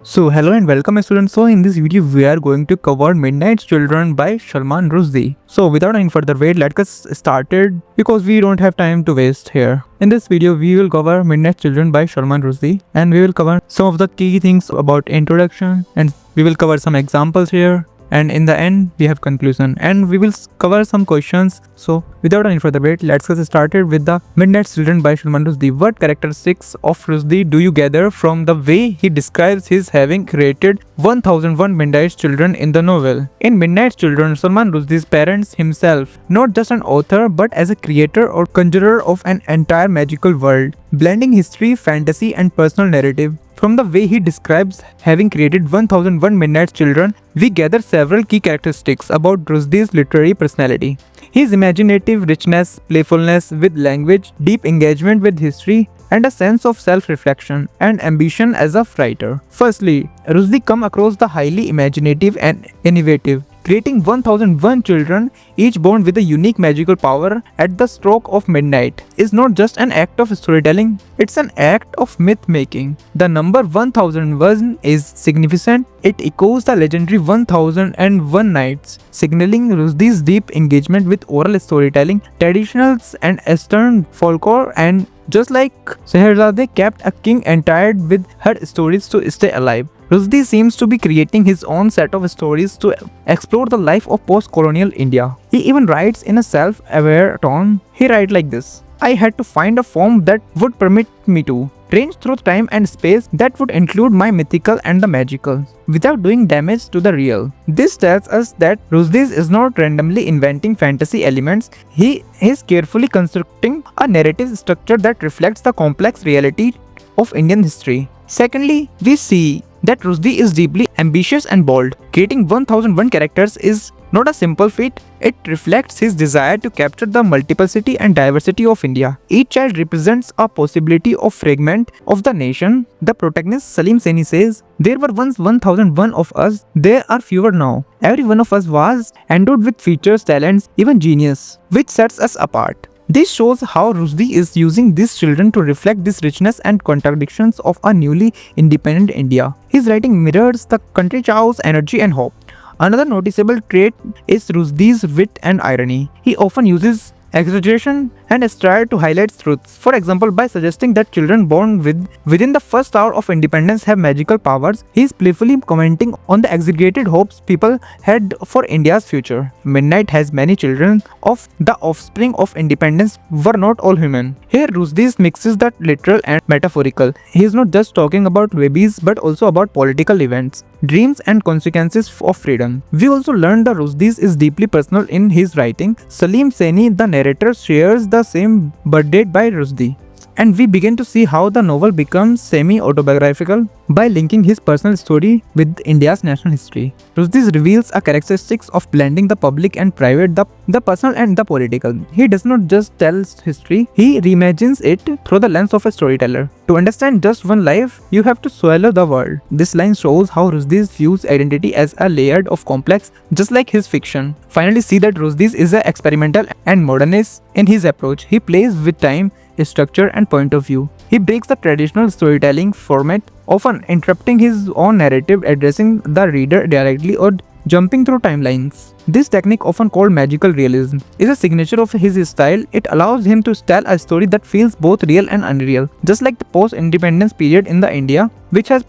So hello and welcome students. So in this video we are going to cover Midnight Children by Salman Rushdie. So without any further wait, let's get started because we don't have time to waste here. In this video we will cover Midnight Children by Salman Rushdie and we will cover some of the key things about introduction and we will cover some examples here. And in the end, we have conclusion and we will cover some questions. So without any further wait, let's get started with the Midnight Children by Salman Rushdie. What characteristics of Rushdie do you gather from the way he describes his having created 1001 Midnight Children in the novel? In Midnight Children, Salman Rushdie's parents himself, not just an author but as a creator or conjurer of an entire magical world, blending history, fantasy and personal narrative. From the way he describes having created 1001 Midnight Children, we gather several key characteristics about Rushdie's literary personality. His imaginative richness, playfulness with language, deep engagement with history, and a sense of self-reflection and ambition as a writer. Firstly, Rushdie comes across the highly imaginative and innovative, creating 1001 children, each born with a unique magical power at the stroke of midnight, is not just an act of storytelling, it's an act of myth-making. The number 1001 is significant. It echoes the legendary 1001 Nights, signaling Rushdie's deep engagement with oral storytelling, traditionals and Eastern folklore, and just like Scheherazade kept a king entitled with her stories to stay alive, Rushdie seems to be creating his own set of stories to explore the life of post-colonial India. He even writes in a self-aware tone. He writes like this: I had to find a form that would permit me to range through time and space that would include my mythical and the magical, without doing damage to the real. This tells us that Rushdie is not randomly inventing fantasy elements, he is carefully constructing a narrative structure that reflects the complex reality of Indian history. Secondly, we see that Rushdie is deeply ambitious and bold. Creating 1001 characters is not a simple feat, it reflects his desire to capture the multiplicity and diversity of India. Each child represents a possibility of fragment of the nation. The protagonist Salim Saini says, there were once 1001 of us, there are fewer now. Every one of us was endowed with features, talents, even genius, which sets us apart. This shows how Rushdie is using these children to reflect this richness and contradictions of a newly independent India. His writing mirrors the country chaos, energy and hope. Another noticeable trait is Rushdie's wit and irony. He often uses exaggeration and style to highlight truths. For example, by suggesting that children born within the first hour of independence have magical powers, he is playfully commenting on the exaggerated hopes people had for India's future. Midnight has many children of the offspring of independence were not all human. Here Rushdie mixes the literal and metaphorical. He is not just talking about babies but also about political events, dreams and consequences of freedom. We also learn that Rushdie is deeply personal in his writing. Salim Saini, the narrator, shares the same birth date by Rushdie, and we begin to see how the novel becomes semi-autobiographical by linking his personal story with India's national history. Rushdie reveals a characteristics of blending the public and private, the personal and the political. He does not just tell history, he reimagines it through the lens of a storyteller. To understand just one life, you have to swallow the world. This line shows how Rushdie views identity as a layered of complex, just like his fiction. Finally, see that Rushdie is an experimental and modernist in his approach. He plays with time, structure and point of view. He breaks the traditional storytelling format, often interrupting his own narrative, addressing the reader directly or jumping through timelines. This technique, often called magical realism, is a signature of his style. It allows him to tell a story that feels both real and unreal, just like the post-independence period in the India, which has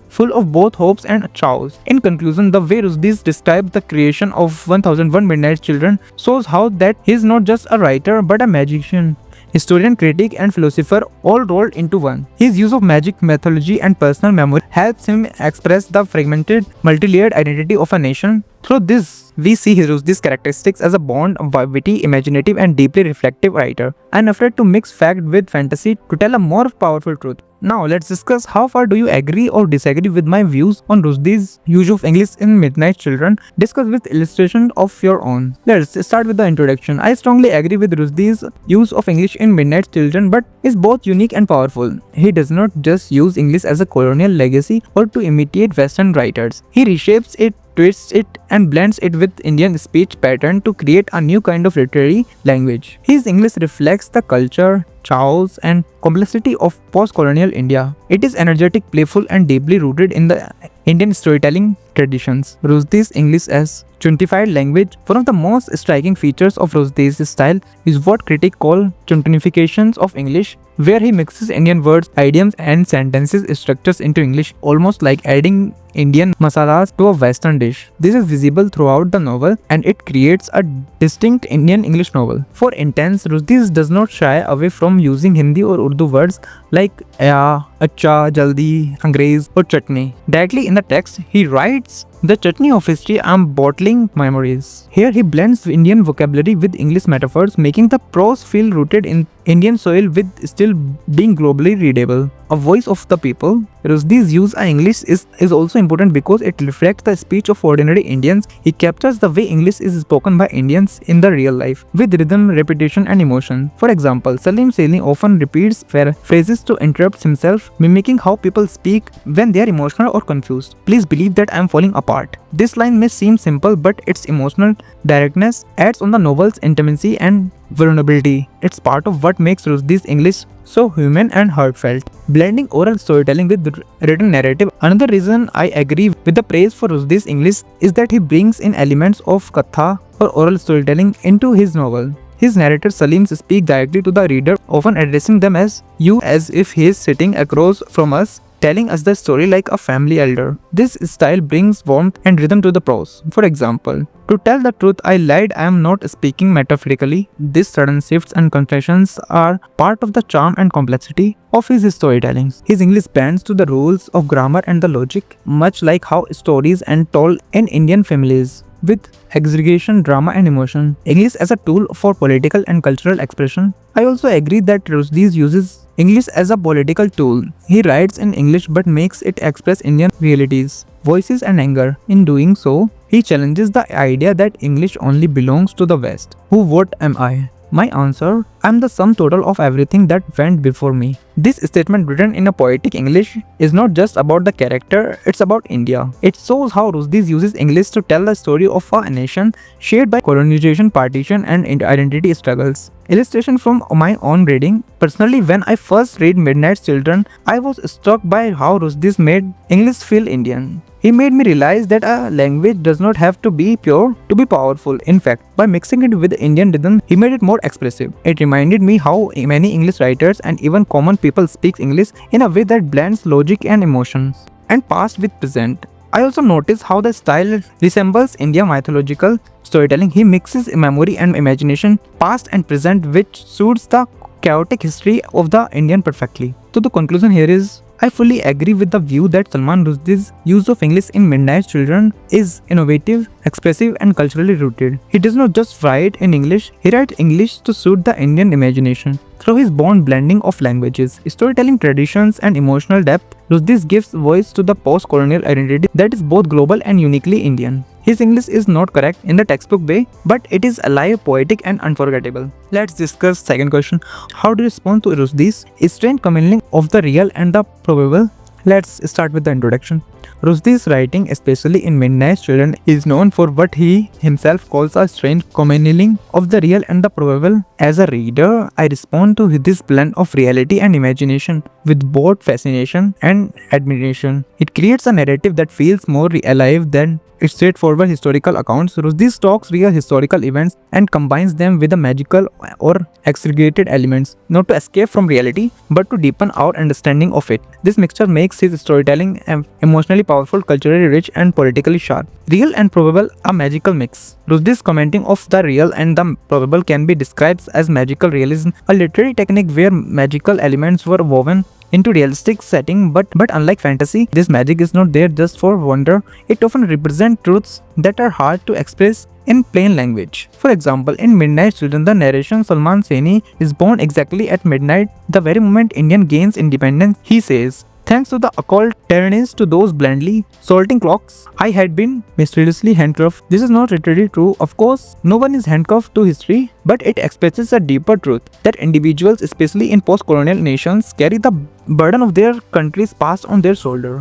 full of both hopes and chaos. In conclusion, the way Rushdie describes the creation of 1001 Midnight Children shows how that he is not just a writer but a magician, historian, critic and philosopher all rolled into one. His use of magic, mythology and personal memory helps him express the fragmented, multi-layered identity of a nation. Through this, we see Rushdie's characteristics as a born, witty, imaginative and deeply reflective writer, unafraid to mix fact with fantasy to tell a more powerful truth. Now let's discuss how far do you agree or disagree with my views on Rushdie's use of English in Midnight Children. Discuss with illustration of your own. Let's start with the introduction. I strongly agree with Rushdie's use of English in Midnight Children but is both unique and powerful. He does not just use English as a colonial legacy or to imitate Western writers. He reshapes it, twists it and blends it with Indian speech pattern to create a new kind of literary language. His English reflects the culture, chaos and complexity of post-colonial India. It is energetic, playful, and deeply rooted in the Indian storytelling traditions. Rushdie's English as chuntified language. One of the most striking features of Rushdie's style is what critics call chuntinifications of English, where he mixes Indian words, idioms, and sentences structures into English, almost like adding Indian masalas to a Western dish. This is visible throughout the novel, and it creates a distinct Indian English novel. For instance, Rushdie does not shy away from using Hindi or Urdu words like ya, acha, jaldi, angrez, or chutney. Directly in the text, he writes, "The chutney of history, I'm bottling memories." Here he blends Indian vocabulary with English metaphors, making the prose feel rooted in Indian soil with still being globally readable. A voice of the people. Rushdie's use of English is also important because it reflects the speech of ordinary Indians. He captures the way English is spoken by Indians in the real life, with rhythm, repetition, and emotion. For example, Salim Seli often repeats phrases to interrupt himself, mimicking how people speak when they are emotional or confused. "Please believe that I am falling apart." This line may seem simple, but its emotional directness adds on the novel's intimacy and vulnerability. It's part of what makes Rushdie's English so human and heartfelt. Blending oral storytelling with written narrative. Another reason I agree with the praise for Rushdie's English is that he brings in elements of katha or oral storytelling into his novel. His narrator Salim speaks directly to the reader, often addressing them as you, as if he is sitting across from us, telling us the story like a family elder. This style brings warmth and rhythm to the prose. For example, "To tell the truth, I lied, I am not speaking metaphorically." These sudden shifts and confessions are part of the charm and complexity of his storytelling. His English bends to the rules of grammar and the logic, much like how stories are told in Indian families, with exaggeration, drama, and emotion. English as a tool for political and cultural expression. I also agree that Rushdie uses English as a political tool. He writes in English but makes it express Indian realities, voices, and anger. In doing so, he challenges the idea that English only belongs to the West. Who, what am I? My answer, I'm the sum total of everything that went before me. This statement written in a poetic English is not just about the character, it's about India. It shows how Rushdie uses English to tell the story of a nation shaped by colonization, partition, and identity struggles. Illustration from my own reading. Personally, when I first read Midnight Children, I was struck by how Rushdie made English feel Indian. He made me realize that a language does not have to be pure to be powerful. In fact, by mixing it with Indian rhythm, he made it more expressive. It reminded me how many English writers and even common people speak English in a way that blends logic and emotions, and past with present. I also noticed how the style resembles Indian mythological storytelling. He mixes memory and imagination, past and present, which suits the chaotic history of the Indian perfectly. So the conclusion here is, I fully agree with the view that Salman Rushdie's use of English in Midnight Children is innovative, expressive, and culturally rooted. He does not just write in English, he writes English to suit the Indian imagination. Through his born blending of languages, storytelling traditions, and emotional depth, Rushdie gives voice to the post-colonial identity that is both global and uniquely Indian. His English is not correct in the textbook way, but it is alive, poetic, and unforgettable. Let's discuss second question. How do you respond to Rushdie's strange commingling of the real and the probable? Let's start with the introduction. Rushdie's writing, especially in Midnight Children, is known for what he himself calls a strange commingling of the real and the probable. As a reader, I respond to this blend of reality and imagination with both fascination and admiration. It creates a narrative that feels more alive than its straightforward historical accounts. Rushdie talks real historical events and combines them with the magical or exaggerated elements, not to escape from reality, but to deepen our understanding of it. This mixture makes his storytelling emotionally powerful, culturally rich, and politically sharp. Real and probable, a magical mix. Rushdie's commenting of the real and the probable can be described as magical realism, a literary technique where magical elements were woven into realistic setting, but unlike fantasy, this magic is not there just for wonder. It often represents truths that are hard to express in plain language. For example, in Midnight Children, the narration Salman Seni is born exactly at midnight, the very moment India gains independence. He says, "Thanks to the occult tyrannies to those blindly salting clocks, I had been mysteriously handcuffed." This is not literally true. Of course, no one is handcuffed to history, but it expresses a deeper truth that individuals, especially in post-colonial nations, carry the burden of their country's past on their shoulder.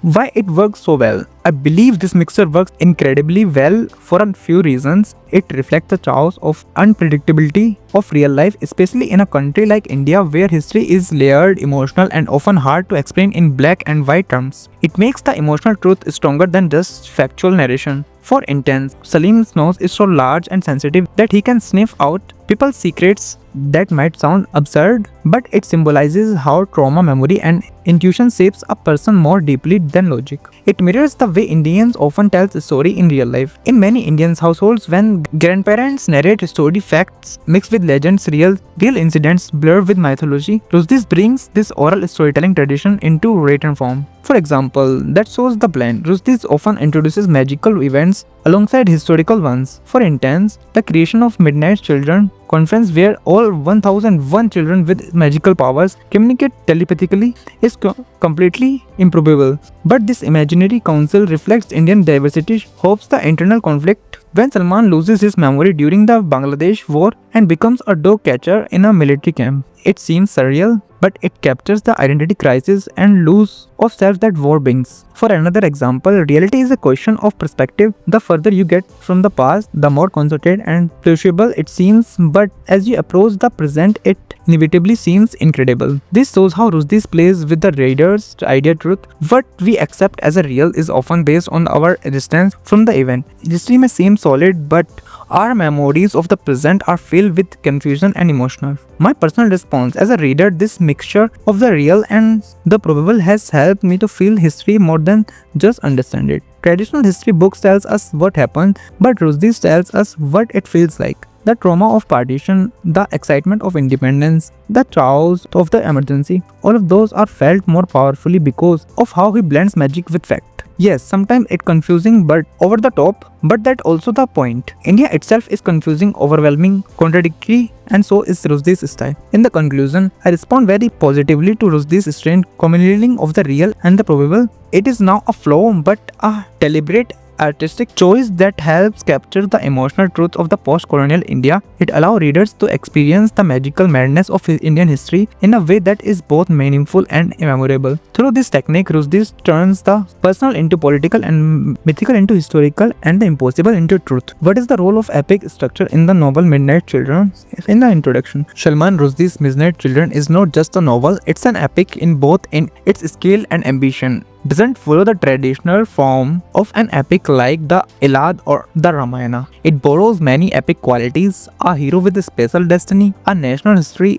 Why it works so well? I believe this mixture works incredibly well for a few reasons. It reflects the chaos of unpredictability of real life, especially in a country like India where history is layered, emotional, and often hard to explain in black and white terms. It makes the emotional truth stronger than just factual narration. For instance, Salim's nose is so large and sensitive that he can sniff out people's secrets. That might sound absurd, but it symbolizes how trauma, memory, and intuition shapes a person more deeply than logic. It mirrors the way Indians often tell a story in real life. In many Indian households, when grandparents narrate story facts mixed with legends, real incidents blurred with mythology, Rushdie brings this oral storytelling tradition into written form. For example, that shows the blend. Rushdie often introduces magical events alongside historical ones. For instance, the creation of Midnight Children Conference, where all 1001 children with magical powers communicate telepathically, is completely improbable. But this imaginary council reflects Indian diversity, hopes the internal conflict when Salman loses his memory during the Bangladesh war and becomes a dog catcher in a military camp. It seems surreal, but it captures the identity crisis and loss of self that war brings. For another example, reality is a question of perspective. The further you get from the past, the more concentrated and plausible it seems, but as you approach the present, it inevitably seems incredible. This shows how Rushdie plays with the reader's idea truth. What we accept as a real is often based on our distance from the event. History may seem solid, but our memories of the present are filled with confusion and emotional. My personal response as a reader, this mixture of the real and the probable has helped me to feel history more than just understand it. Traditional history books tells us what happened, but Rushdie tells us what it feels like. The trauma of partition, the excitement of independence, the chaos of the emergency, all of those are felt more powerfully because of how he blends magic with fact. Yes, sometimes it's confusing but over the top, but that's also the point. India itself is confusing, overwhelming, contradictory, and so is Rushdie's style. In the conclusion, I respond very positively to Rushdie's strange commingling of the real and the probable. It is now a flaw but a deliberate artistic choice that helps capture the emotional truth of the post-colonial India. It allows readers to experience the magical madness of Indian history in a way that is both meaningful and memorable. Through this technique, Rushdie turns the personal into political and mythical into historical and the impossible into truth. What is the role of epic structure in the novel Midnight Children? In the introduction, Salman Rushdie's Midnight Children is not just a novel, it's an epic in both in its scale and ambition. Doesn't follow the traditional form of an epic like the Iliad or the Ramayana. It borrows many epic qualities, a hero with a special destiny, a national history,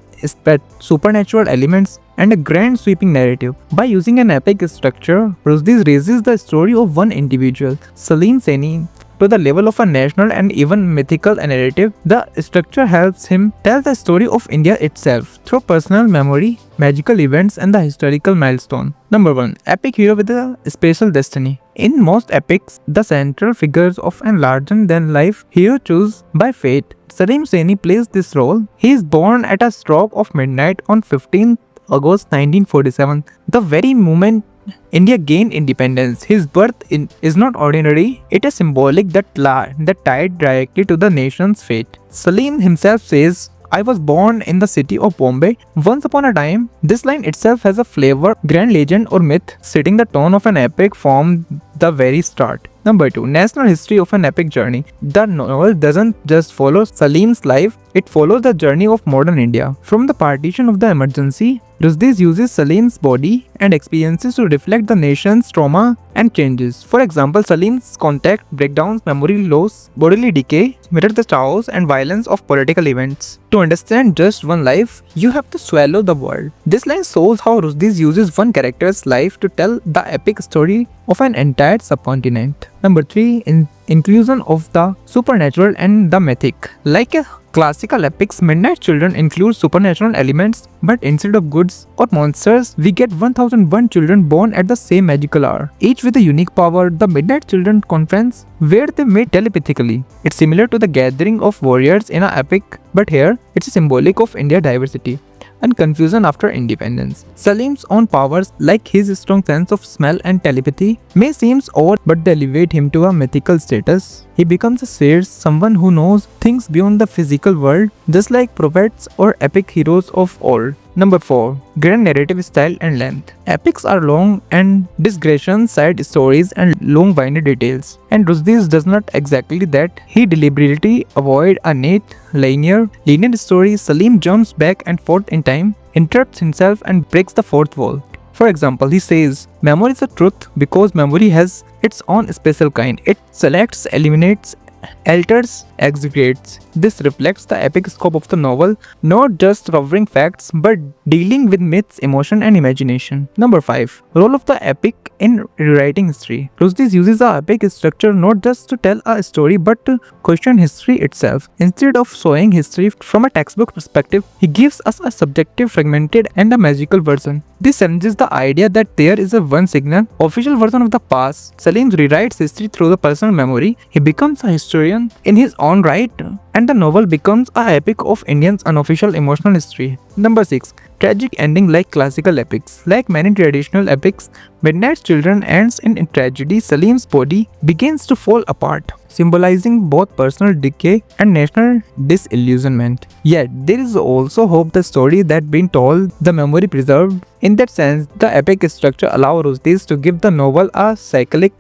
supernatural elements, and a grand sweeping narrative. By using an epic structure, Rushdie raises the story of one individual, Salim Saini, to the level of a national and even mythical narrative. The structure helps him tell the story of India itself through personal memory, magical events, and the historical milestone. Number 1. Epic hero with a special destiny. In most epics, the central figures of a larger-than-life hero chosen by fate. Salim Saini plays this role. He is born at a stroke of midnight on 15th August 1947, the very moment India gained independence. His birth is not ordinary, it is symbolic that tied directly to the nation's fate. Salim himself says, "I was born in the city of Bombay once upon a time." This line itself has a flavor, grand legend or myth, setting the tone of an epic from the very start. Number 2. National history of an epic journey. The novel doesn't just follow Salim's life, it follows the journey of modern India. From the partition of the emergency, Rushdie uses Salim's body and experiences to reflect the nation's trauma and changes. For example, Salim's contact breakdowns, memory loss, bodily decay mirror the chaos and violence of political events. To understand just one life, you have to swallow the world. This line shows how Rushdie uses one character's life to tell the epic story of an entire subcontinent. Number 3. Inclusion of the supernatural and the mythic. Like a classical epics, Midnight Children includes supernatural elements, but instead of goods or monsters, we get 1001 children born at the same magical hour, each with a unique power. The Midnight Children Conference, where they meet telepathically. It's similar to the gathering of warriors in an epic, but here it's symbolic of India's diversity and confusion after independence. Salim's own powers, like his strong sense of smell and telepathy, may seem odd, but they elevate him to a mythical status. He becomes a sage, someone who knows things beyond the physical world, just like prophets or epic heroes of old. Number 4. Grand narrative style and length. Epics are long and digression, side stories and long-winded details. And Rushdie does not exactly that. He deliberately avoid a neat, linear story. Salim jumps back and forth in time, interrupts himself and breaks the fourth wall. For example, he says, memory is a truth because memory has its own special kind. It selects, eliminates, alters, exaggerates. This reflects the epic scope of the novel, not just covering facts but dealing with myths, emotion and imagination. Number 5. Role of the epic in rewriting history. Rushdie uses the epic structure not just to tell a story but to question history itself. Instead of showing history from a textbook perspective, he gives us a subjective, fragmented and a magical version. This challenges the idea that there is a one signal, official version of the past. Salim rewrites history through the personal memory. He becomes a historian in his own right, and the novel becomes a epic of Indians' unofficial emotional history. Number 6. Tragic ending like classical epics. Like many traditional epics, Midnight's Children ends in tragedy. Salim's body begins to fall apart, symbolizing both personal decay and national disillusionment. Yet, there is also hope. The story that been told, the memory preserved. In that sense, the epic structure allows Rushdie to give the novel a cyclic,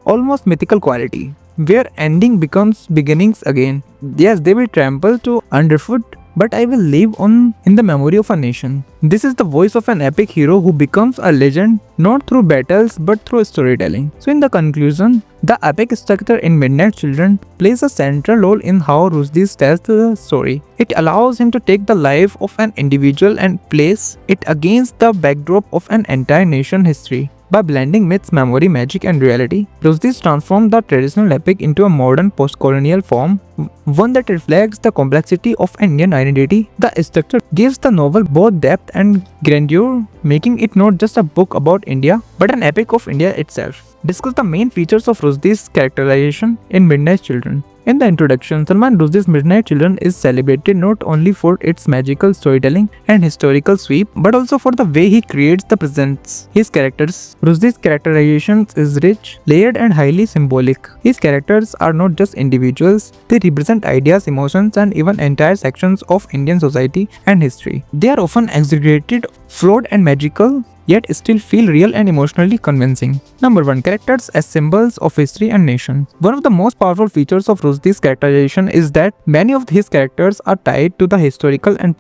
almost mythical quality, where ending becomes beginnings again. Yes, they will trample to underfoot, but I will live on in the memory of a nation. This is the voice of an epic hero who becomes a legend not through battles but through storytelling. So in the conclusion, the epic structure in Midnight Children plays a central role in how Rushdie tells the story. It allows him to take the life of an individual and place it against the backdrop of an entire nation history. By blending myths, memory, magic and reality, Rushdie transformed the traditional epic into a modern post-colonial form, one that reflects the complexity of Indian identity. The structure gives the novel both depth and grandeur, making it not just a book about India, but an epic of India itself. Discuss the main features of Rushdie's characterization in Midnight Children. In the introduction, Salman Rushdie's Midnight Children is celebrated not only for its magical storytelling and historical sweep, but also for the way he creates the presents his characters. Rushdie's characterization is rich, layered and highly symbolic. His characters are not just individuals, they represent ideas, emotions and even entire sections of Indian society and history. They are often exaggerated, flawed and magical, yet still feel real and emotionally convincing. Number 1. Characters as symbols of history and nation. One of the most powerful features of Rushdie's characterization is that many of his characters are tied to the historical and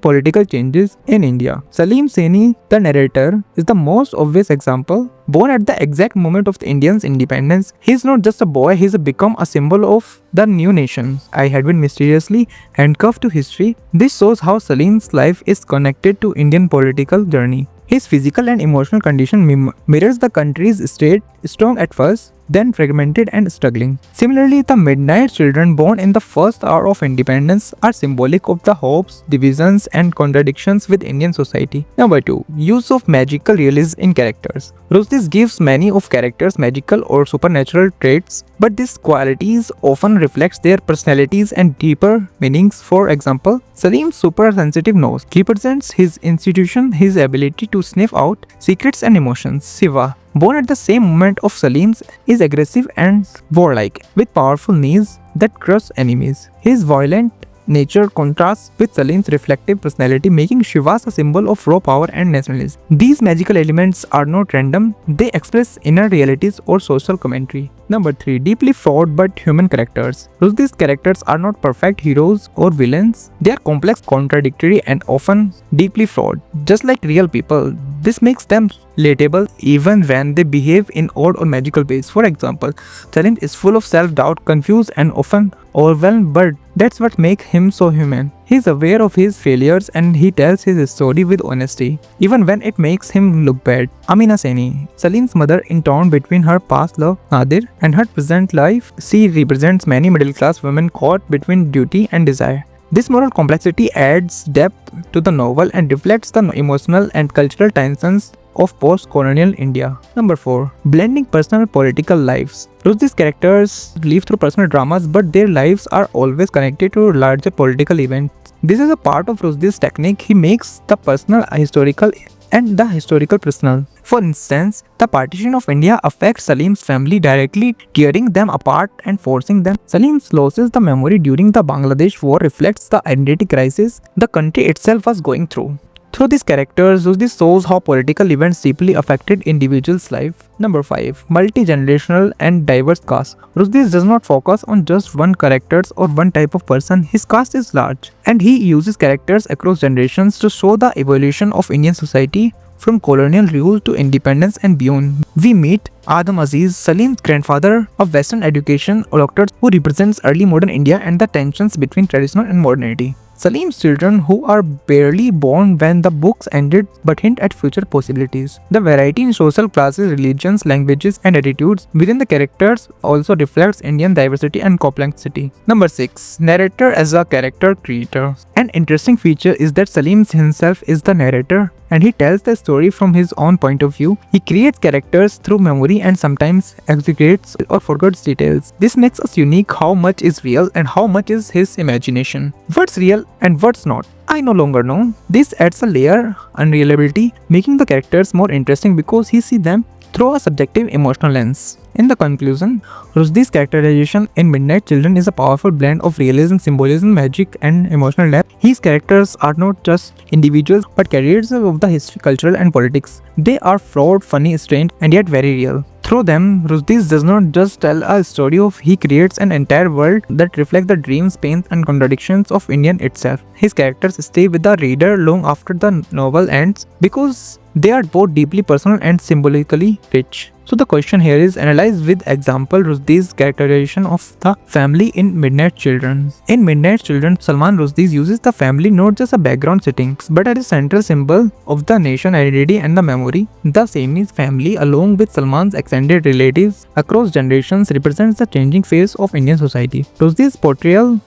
political changes in India. Salim Saini, the narrator, is the most obvious example. Born at the exact moment of the Indians' independence, he is not just a boy, he has become a symbol of the new nation. I had been mysteriously handcuffed to history. This shows how Salim's life is connected to Indian political journey. His physical and emotional condition mirrors the country's state, strong at first, then fragmented and struggling. Similarly, the Midnight Children born in the first hour of independence are symbolic of the hopes, divisions and contradictions with Indian society. Number 2. Use of magical realism in characters. Rushdie gives many of characters magical or supernatural traits, but these qualities often reflect their personalities and deeper meanings. For example, Salim's super-sensitive nose represents his institution, his ability to sniff out secrets and emotions. Shiva, born at the same moment of Salim's, is aggressive and warlike, with powerful knees that crush enemies. His violent nature contrasts with Salim's reflective personality, making Shivas a symbol of raw power and nationalism. These magical elements are not random, they express inner realities or social commentary. Number 3. Deeply flawed but human characters. Rushdie's characters are not perfect heroes or villains. They are complex, contradictory and often deeply flawed. Just like real people, this makes them relatable even when they behave in odd or magical ways. For example, Salim is full of self-doubt, confused and often overwhelmed, but that's what makes him so human. He is aware of his failures and he tells his story with honesty, even when it makes him look bad. Amina Saini, Salim's mother, in torn between her past love, Nadir, and her present life, she represents many middle-class women caught between duty and desire. This moral complexity adds depth to the novel and reflects the emotional and cultural tensions of post-colonial India. Number 4. Blending personal political lives. Rushdie's characters live through personal dramas, but their lives are always connected to larger political events. This is a part of Rushdie's technique. He makes the personal historical and the historical personal. For instance, the partition of India affects Salim's family directly, tearing them apart and forcing them. Salim's losses the memory during the Bangladesh war reflects the identity crisis the country itself was going through. Through these characters, Rushdie shows how political events deeply affected individuals' life. Number 5. Multi-generational and diverse cast. Rushdie does not focus on just one characters or one type of person. His cast is large, and he uses characters across generations to show the evolution of Indian society from colonial rule to independence and beyond. We meet Adam Aziz, Salim's grandfather, a Western education doctor who represents early modern India and the tensions between traditional and modernity. Salim's children, who are barely born when the books ended but hint at future possibilities. The variety in social classes, religions, languages, and attitudes within the characters also reflects Indian diversity and complexity. Number 6. Narrator as a character creator. An interesting feature is that Salim himself is the narrator, and he tells the story from his own point of view. He creates characters through memory and sometimes exaggerates or forgets details. This makes us unique. How much is real and how much is his imagination? What's real and what's not? I no longer know. This adds a layer unreliability, making the characters more interesting because he sees them through a subjective emotional lens. In the conclusion, Rushdie's characterization in Midnight Children is a powerful blend of realism, symbolism, magic, and emotional depth. His characters are not just individuals but carriers of the history, culture, and politics. They are flawed, funny, strange, and yet very real. Through them, Rushdie does not just tell a story he creates an entire world that reflects the dreams, pains, and contradictions of Indian itself. His characters stay with the reader long after the novel ends because they are both deeply personal and symbolically rich. So the question here is, analyze with example Rushdie's characterization of the family in Midnight Children. In Midnight Children, Salman Rushdie uses the family not just a background settings but as a central symbol of the nation identity and the memory. The Saini family, along with Salman's extended relatives across generations, represents the changing face of Indian society. Rushdie's portrayal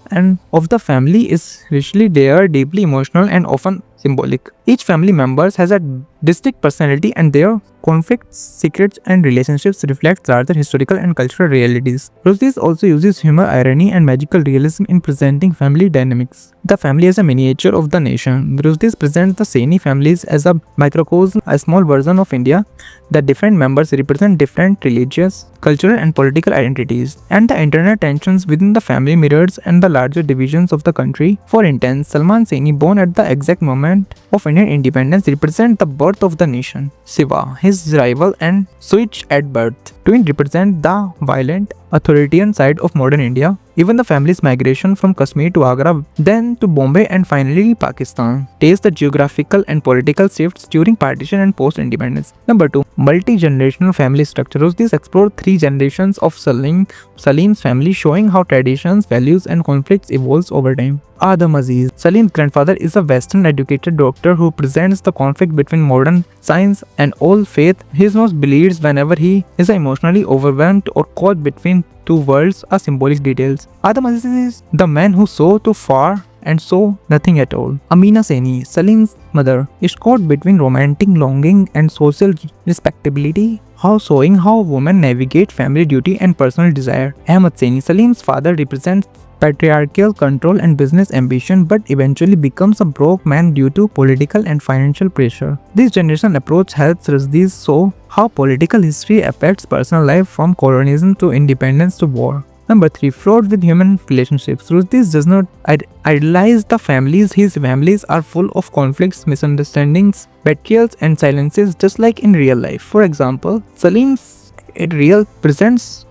of the family is richly layered, deeply emotional, and often symbolic. Each family member has a distinct personality, and their conflicts, secrets, and relationships reflect larger historical and cultural realities. Rushdie also uses humor, irony, and magical realism in presenting family dynamics. The family is a miniature of the nation. Rushdie presents the Saini families as a microcosm, a small version of India. The different members represent different religious, cultural, and political identities, and the internal tensions within the family mirrors and the larger divisions of the country. For instance, Salman Saini, born at the exact moment of Indian independence, represents the birth of the nation. Shiva, his rival and switch at birth. Twin represent the violent, authoritarian side of modern India. Even the family's migration from Kashmir to Agra, then to Bombay, and finally Pakistan, taste the geographical and political shifts during partition and post-independence. Number 2. Multi-generational family structure. Rushdie explored 3 generations of Salim's family, showing how traditions, values, and conflicts evolve over time. Adam Aziz, Salim's grandfather, is a Western-educated doctor who presents the conflict between modern science and old faith. His most believes whenever he is emotionally overwhelmed or caught between two worlds are symbolic details. Adam Aziz is the man who saw too far and saw nothing at all. Amina Saini, Salim's mother, is caught between romantic longing and social respectability, showing how women navigate family duty and personal desire. Ahmad Saini, Salim's father, represents patriarchal control and business ambition, but eventually becomes a broke man due to political and financial pressure. This generational approach helps Rushdie show how political history affects personal life, from colonialism to independence to war. Number 3. Fraught with human relationships. Rushdie does not idealize the families. His families are full of conflicts, misunderstandings, betrayals, and silences, just like in real life. For example, Salim's real presents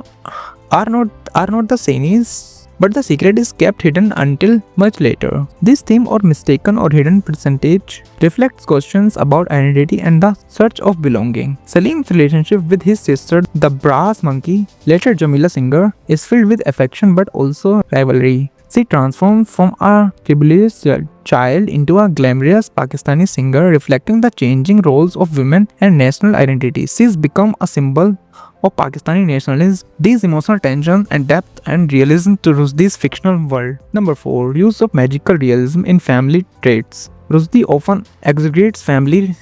are not the Sainis, but the secret is kept hidden until much later. This theme or mistaken or hidden percentage reflects questions about identity and the search of belonging. Salim's relationship with his sister, the brass monkey, later Jamila Singer, is filled with affection but also rivalry. She transformed from a rebellious child into a glamorous Pakistani singer, reflecting the changing roles of women and national identity. She's become a symbol of Pakistani nationalism. These emotional tension and depth and realism to Rushdie's fictional world. Number 4. Use of magical realism in family traits. Rushdie often exaggerates family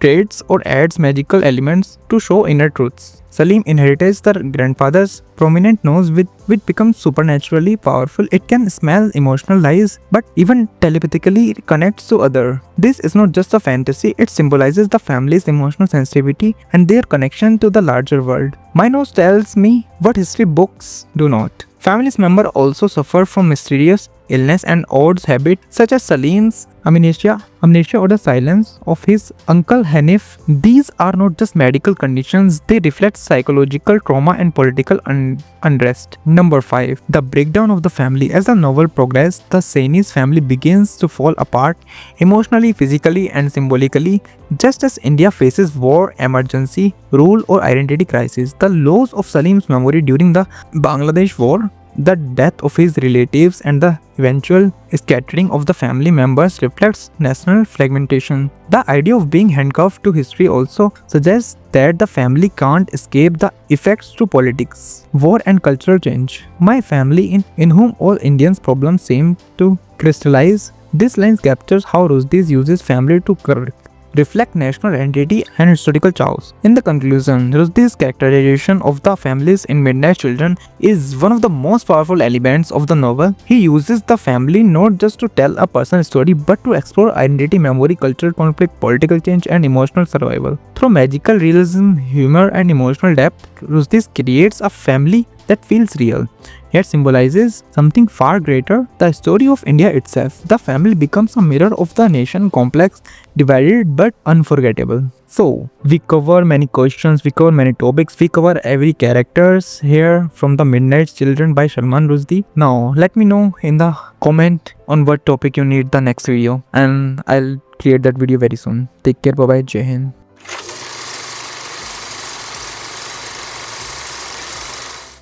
traits or adds magical elements to show inner truths. Salim inherits the grandfather's prominent nose, which becomes supernaturally powerful. It can smell emotional lies, but even telepathically connects to others. This is not just a fantasy, it symbolizes the family's emotional sensitivity and their connection to the larger world. My nose tells me what history books do not. Family's members also suffer from mysterious illness and odd habits such as Salim's amnesia or the silence of his uncle Hanif. These are not just medical conditions, they reflect psychological trauma and political unrest. Number 5. The breakdown of the family. As the novel progresses, the Saini's family begins to fall apart emotionally, physically, and symbolically, just as India faces war, emergency, rule, or identity crisis. The loss of Salim's memory during the Bangladesh War, the death of his relatives, and the eventual scattering of the family members reflects national fragmentation. The idea of being handcuffed to history also suggests that the family can't escape the effects to politics, war, and cultural change. My family, in whom all Indians' problems seem to crystallize. This line captures how Rushdie uses family to reflect national identity and historical chaos. In the conclusion, Rushdie's characterization of the families in Midnight Children is one of the most powerful elements of the novel. He uses the family not just to tell a personal story but to explore identity, memory, cultural conflict, political change, and emotional survival. Through magical realism, humor, and emotional depth, Rushdie creates a family that feels real, yet symbolizes something far greater, the story of India itself. The family becomes a mirror of the nation, complex, divided, but unforgettable. So, we cover many questions, we cover many topics, we cover every characters here from the Midnight Children by Salman Rushdie. Now, let me know in the comment on what topic you need the next video, and I'll create that video very soon. Take care, bye bye, Jai Hind.